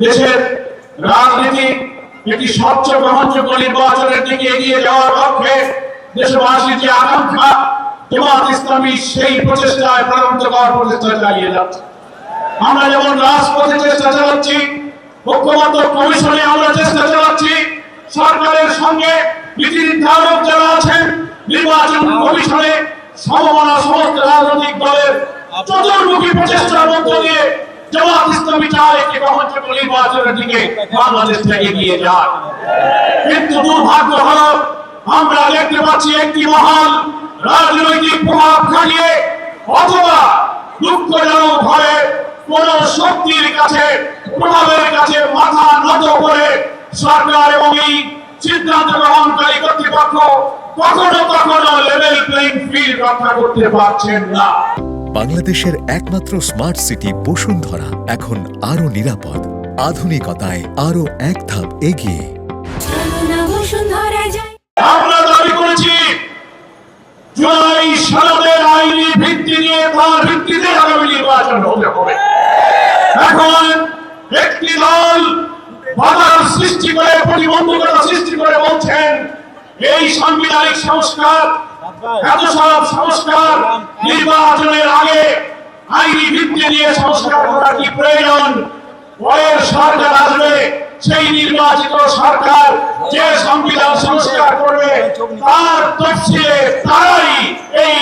দেশের রাজনীতি একটি স্বচ্ছ গ্রহণযোগ্য নির্বাচনের দিকে এগিয়ে যাওয়ার লক্ষ্যে দেশবাসীর যে আকাঙ্ক্ষা, জামাত ইসলামী সেই প্রচেষ্টায় প্রাণান্তকর প্রচেষ্টা চালিয়ে যাচ্ছে। আমরা যেমন রাজপথে চেষ্টা চালাচ্ছি, ঐক্যমত্য কমিশনে আমরা চেষ্টা চালাচ্ছি, সরকারের সঙ্গে নীতি নির্ধারক যারা আছেন নির্বাচন কমিশনে সমমনা সমস্ত রাজনৈতিক দলের চতুর্মুখী প্রচেষ্টার মধ্য দিয়ে জামাত ইসলামী চায় একটি গ্রহণযোগ্য নির্বাচনের দিকে বাংলাদেশটা এগিয়ে যায়। কিন্তু দুর্ভাগ্য হল আমরা দেখতে পাচ্ছি একটি মহল রাজনৈতিক প্রভাব খাটিয়ে অথবা দুঃখজনক ভাবে কোন শক্তির কাছে, প্রভাবের কাছে মাথা নত করে সরকার এবং এই সিদ্ধান্ত গ্রহণকারী কর্তৃপক্ষ কখনো কখনো লেভেল প্লেইং ফিল্ড রক্ষা করতে পারছেন না। বাংলাদেশের একমাত্র স্মার্ট সিটি বসুন্ধরা এখন আরো নিরাপদ, আধুনিকতায় আরো এক ধাপ এগিয়ে। আমরা দাবি করেছি জুলাই সনদের আইনি ভিত্তি নিয়ে তার ভিত্তিতে আগামী নির্বাচন হতে হবে। এখন একটি দল বাধার সৃষ্টি করে, প্রতিবন্ধকতা সৃষ্টি করে বলছেন এই সাংবিধানিক সংস্কার, এত সব সংস্কার নির্বাচনের আগে আইনি ভিত্তি নিয়ে সংস্কার করা কি প্রয়োজন? পরের সরকার আসবে, সেই নির্বাচিত সরকার যে সংবিধান সংস্কার করবে তার তফসিলে তারাই এই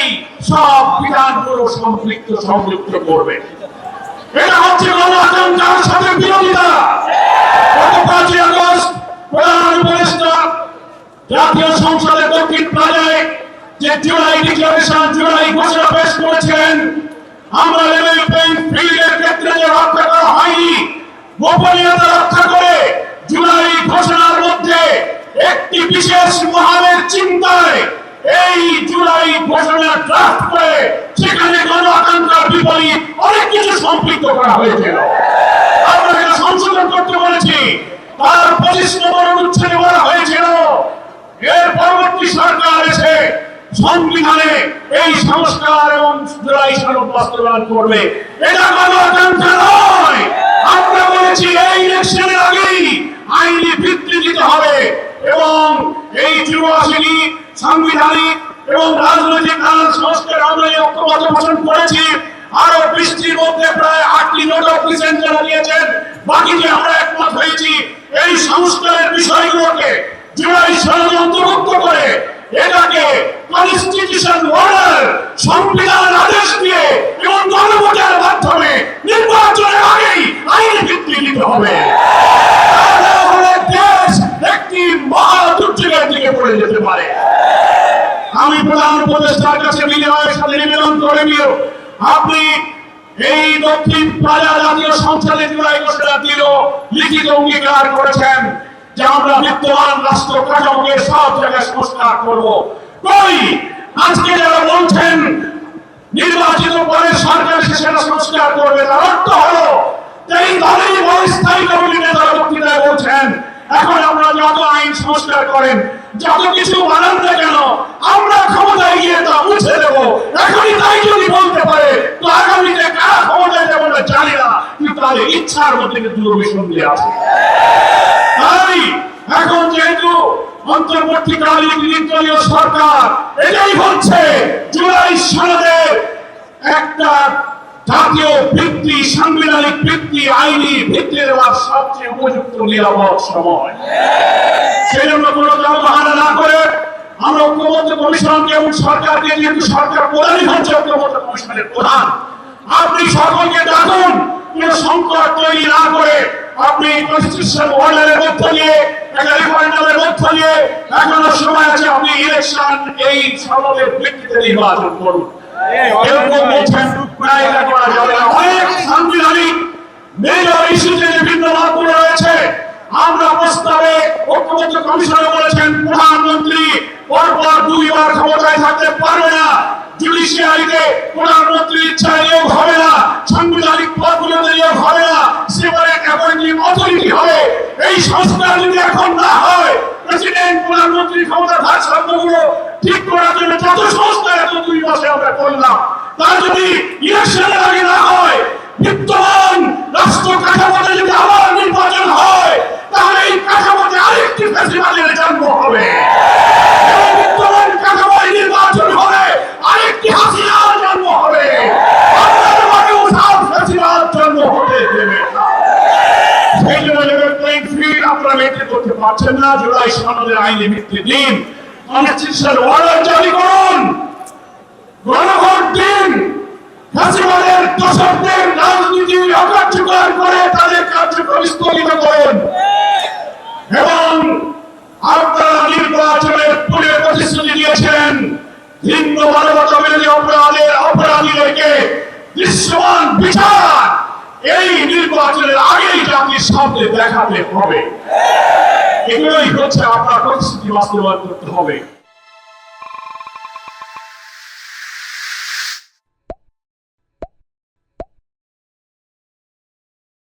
সব বিধানগুলো সংযুক্ত করবে। এটা হচ্ছে গণতন্ত্রের সাথে বিরোধিতা। গত 5ই আগস্ট প্রধান উপদেষ্টা জাতীয় সংসদের দক্ষিণ প্লাজায় যে জুলাই ডিক্লারেশন, জুলাই ঘোষণা পেশ করেছেন, আমরা লেভেল প্লেইং ফিল্ডের ক্ষেত্রে যে রক্ষা করা হয়নি, গোপনীয়তা রক্ষা করে জুলাই ঘোষণার মধ্যে একটি বিশেষ মহানের চিন্তায় এই জুলাই ঘোষণা ড্রাফট করে সেখানে গণ আকাঙ্ক্ষার বিপরীত অনেক কিছু সম্পৃক্ত করা হয়েছিল। আমরা এটা সংশোধন করতে বলেছি, তার 25 নম্বর অনুচ্ছেদে বলা হয়েছিল এর পরবর্তী সরকার এসে সংবিধানে এই সংস্কার এবং জুলাই সনদ বাস্তবায়ন করবে। এটা গণ আকাঙ্ক্ষা নয়। আমরা বলেছি এই ইলেকশনের আগেই আইনি ভিত্তি দিতে হবে এবং এই যুবশিনী সাংবিধানিক এবং রাজনৈতিক নানান সংস্কার আমরা এই ঐক্যমত পোষণ করেছি। আরো 20টির মধ্যে প্রায় 8টি নোট অফ ডিসেন্ট যারা দিয়েছেন, বাকি যে আমরা একমত হয়েছি এই সংস্কারের বিষয়গুলোকে জুলাই সনদে অন্তর্ভুক্ত করে এটাকে কনস্টিটিউশন অর্ডার, সংবিধান আদেশ দিয়ে এবং গণভোটের মাধ্যমে নির্বাচনের আগেই আইনি ভিত্তি দিতে হবে। দেশ একটি মহা দুর্যোগের দিকে পড়ে যেতে পারে। আমি প্রধান উপদেষ্টার কাছে বিনয়ের সাথে নিবেদন করে দিও, আপনি এই দক্ষিণ প্লাজা জাতীয় সংসদে জুলাই ঘোষণা দিল লিখিত অঙ্গীকার করেছেন যে আমরা বিদ্যমান রাষ্ট্র কাঠামোকে সব জায়গায় সংস্কার করব। কই আজকে যারা বলছেন নির্বাচিত পরে সরকার সেটা সংস্কার করবে, তার অর্থ হলো এই দলের অস্থায়ী কমিটির নেতারা বক্তৃতায় বলছেন এখন আমরা যত আইন সংস্কার করেন, যত কিছু বানান না কেন, আমরা ক্ষমতায় গিয়ে তা মুছে দেবো। এখনই তাই যদি বলতে পারে তো আগামীতে কারা ক্ষমতায় যাবে না জানি না, কিন্তু তাদের ইচ্ছার মধ্যে কিন্তু দুর্বিসন্ধি আছে। তাই এখন যেহেতু অন্তর্বর্তীকালীন নির্দলীয় সরকার এটাই বলছে জুলাই সনদের একটা জাতীয় ভিত্তি, সাংবিধানিক ভিত্তি, আইনি ভিত্তি দেওয়ার সবচেয়ে উপযুক্ত নিরাপদ সময়। সেই জন্য কোনো দল বাহানা না করে আমরা ঐক্যমত্য কমিশনকে এবং সরকারকে, যেহেতু সরকার প্রধানই হচ্ছে ঐক্যমত্য কমিশনের প্রধান, আপনি সকলকে ডাকুন, কোনো সংকট তৈরি না করে আপনি কনস্টিটিউশন অর্ডারের মধ্য দিয়ে, একটা রেফারেন্ডামের মধ্য দিয়ে এখনো সময় আছে, আপনি ইলেকশন এই সনদের ভিত্তিতে নির্বাচন করুন। অনেক সাংবিধানিক মেজর ইস্যুতে যে ভিন্ন মতগুলো রয়েছে, আমরা প্রস্তাবে ঐক্যমত্য কমিশনে বলেছেন প্রধানমন্ত্রী পরপর 2 বার ক্ষমতায় থাকতে পারবে না, জুডিশিয়ারিতে প্রধানমন্ত্রীর ইচ্ছায় নিয়োগ হবে না, সাংবিধানিক পদগুলোতে নিয়োগ হবে না, সেপারেট অ্যাপয়েন্টিং অথরিটি হবে। এই সংস্কার যদি এখন না হয়, প্রেসিডেন্ট প্রধানমন্ত্রী ক্ষমতা ভারসাম্যগুলো ঠিক করার জন্য যত সংস্কার এত 2 মাসে আমরা করলাম, তা যদি ইলেকশনের আগে না হয়, বিদ্যমান রাষ্ট্র কাঠামোতে যদি আবার নির্বাচন ফ্যাসিবাদের জন্ম হবে এবং বিদ্যমান কাঠামোয় নির্বাচন হলে আরেকটি হাসিনার জন্ম হবে। আপনার মানুষ আর ফ্যাসিবাদ জন্ম হতে দেবে না। সেই জন্য লেভেল প্লেইং ফিল্ড আপনারা মেনটেন করতে পারছেন না। জুলাই সনদের আইনি ভিত্তি দিন, কনস্টিটিউশনাল অর্ডার জারি করুন, গণভোট দিন, ফ্যাসিবাদের দোষরদের রাজনীতি অকার্যকর করে তাদের কার্যক্রম স্থগিত করুন এবং আপনারা নির্বাচনের পূর্বে প্রতিশ্রুতি দিয়েছেন ভিন্ন মানবতা বিরোধী অপরাধীদেরকে দৃশ্যমান বিচার এই নির্বাচনের আগেই জাতির সামনে দেখাতে হবে। এগুলোই হচ্ছে আপনার প্রতিশ্রুতি বাস্তবায়ন করতে হবে।